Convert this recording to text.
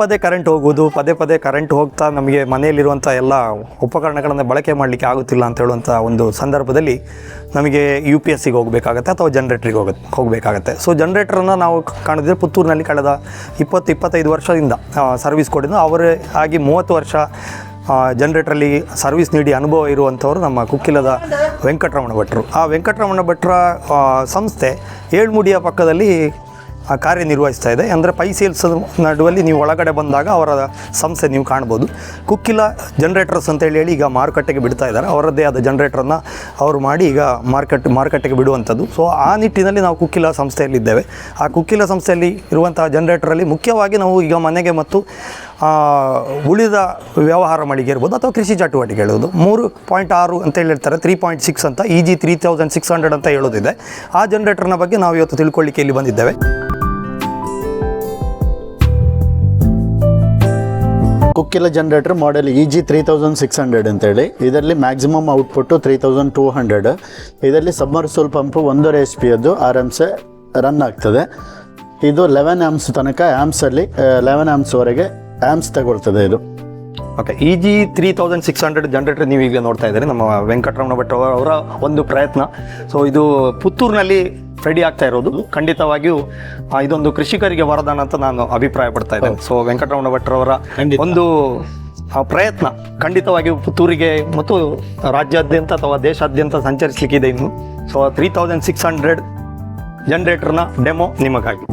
ಪದೇ ಕರೆಂಟ್ ಹೋಗೋದು, ಪದೇ ಪದೇ ಕರೆಂಟ್ ಹೋಗ್ತಾ ನಮಗೆ ಮನೆಯಲ್ಲಿರುವಂಥ ಎಲ್ಲ ಉಪಕರಣಗಳನ್ನು ಬಳಕೆ ಮಾಡಲಿಕ್ಕೆ ಆಗುತ್ತಿಲ್ಲ ಅಂತ ಹೇಳುವಂಥ ಒಂದು ಸಂದರ್ಭದಲ್ಲಿ ನಮಗೆ UPSಗೆ ಹೋಗಬೇಕಾಗತ್ತೆ ಅಥವಾ ಜನ್ರೇಟ್ರಿಗೆ ಹೋಗಬೇಕಾಗತ್ತೆ. ಸೊ ಜನ್ರೇಟ್ರನ್ನು ನಾವು ಕಾಣಿದ್ರೆ ಪುತ್ತೂರಿನಲ್ಲಿ ಕಳೆದ 20-25 ವರ್ಷದಿಂದ ಸರ್ವಿಸ್ ಕೊಡಿದ್ದು, ಅವರೇ ಆಗಿ 30 ವರ್ಷ ಜನ್ರೇಟ್ರಲ್ಲಿ ಸರ್ವಿಸ್ ನೀಡಿ ಅನುಭವ ಇರುವಂಥವರು ನಮ್ಮ ಕುಕ್ಕಿಲದ ವೆಂಕಟರಮಣ ಭಟ್ರು. ಆ ವೆಂಕಟರಮಣ ಭಟ್ರ ಸಂಸ್ಥೆ ಏಳ್ಮುಡಿಯ ಪಕ್ಕದಲ್ಲಿ ಕಾರ್ಯನಿರ್ವಹಿಸ್ತಾ ಇದೆ. ಅಂದರೆ ಪೈ ಸೇಲ್ಸ್ ನಡುವಲ್ಲಿ ನೀವು ಒಳಗಡೆ ಬಂದಾಗ ಅವರ ಸಂಸ್ಥೆ ನೀವು ಕಾಣ್ಬೋದು. ಕುಕ್ಕಿಲ ಜನ್ರೇಟರ್ಸ್ ಅಂತೇಳಿ ಈಗ ಮಾರುಕಟ್ಟೆಗೆ ಬಿಡ್ತಾ ಇದ್ದಾರೆ. ಅವರದ್ದೇ ಆದ ಜನ್ರೇಟ್ರನ್ನು ಅವರು ಮಾಡಿ ಈಗ ಮಾರುಕಟ್ಟೆಗೆ ಬಿಡುವಂಥದ್ದು. ಸೊ ಆ ನಿಟ್ಟಿನಲ್ಲಿ ನಾವು ಕುಕ್ಕಿಲ ಸಂಸ್ಥೆಯಲ್ಲಿದ್ದೇವೆ. ಆ ಕುಕ್ಕಿಲ ಸಂಸ್ಥೆಯಲ್ಲಿ ಇರುವಂತಹ ಜನ್ರೇಟರಲ್ಲಿ ಮುಖ್ಯವಾಗಿ ನಾವು ಈಗ ಮನೆಗೆ ಮತ್ತು ಉಳಿದ ವ್ಯವಹಾರ ಮಳಿಗೆ ಇರ್ಬೋದು ಅಥವಾ ಕೃಷಿ ಚಟುವಟಿಕೆ ಹೇಳೋದು 3.6 ಅಂತ ಹೇಳಿರ್ತಾರೆ, 3.6 ಅಂತ EG 3600 ಅಂತ ಹೇಳೋದಿದೆ. ಆ ಜನ್ರೇಟರ್ನ ಬಗ್ಗೆ ನಾವು ಇವತ್ತು ತಿಳ್ಕೊಳ್ಳಿಕ್ಕೆ ಇಲ್ಲಿ ಬಂದಿದ್ದೇವೆ. ಕುಕ್ಕಿಲ ಜನರೇಟರ್ ಮಾಡೆಲ್ EG 3600 ಅಂತೇಳಿ. ಇದರಲ್ಲಿ ಮ್ಯಾಕ್ಸಿಮಮ್ ಔಟ್ಪುಟ್ಟು 3200. ಇದರಲ್ಲಿ ಸಬ್ಮರ್ಸಿಬಲ್ ಪಂಪು 1.5 HP ಅದು ಆರಾಮ್ಸೆ ರನ್ ಆಗ್ತದೆ. ಇದು 11 ಆಮ್ಸ್ ತನಕ ಆಮ್ಸಲ್ಲಿ 11 ಆಮ್ಸ್ವರೆಗೆ ಆಮ್ಸ್ ತಗೊಳ್ತದೆ ಇದು. ಓಕೆ, EG 3600 ಜನರೇಟರ್ ನೀವು ಈಗ ನೋಡ್ತಾ ಇದ್ದಾರೆ ನಮ್ಮ ವೆಂಕಟರಮಣ ಭಟ್ ಅವರ ಒಂದು ಪ್ರಯತ್ನ. ಸೊ ಇದು ಪುತ್ತೂರಿನಲ್ಲಿ ರೆಡಿ ಆಗ್ತಾ ಇರೋದು. ಖಂಡಿತವಾಗಿಯೂ ಇದೊಂದು ಕೃಷಿಕರಿಗೆ ವರದಾನ ಅಂತ ನಾನು ಅಭಿಪ್ರಾಯ ಪಡ್ತಾ ಇದ್ದೇನೆ. ಸೊ ವೆಂಕಟರಮಣ ಭಟ್ರವರ ಒಂದು ಪ್ರಯತ್ನ ಖಂಡಿತವಾಗಿಯೂ ಪುತ್ತೂರಿಗೆ ಮತ್ತು ರಾಜ್ಯಾದ್ಯಂತ ಅಥವಾ ದೇಶಾದ್ಯಂತ ಸಂಚರಿಸಲಿಕ್ಕಿದೆ ಇನ್ನು. ಸೊ 3600 ಜನರೇಟರ್ನ ಡೆಮೋ ನಿಮಗಾಗಿ.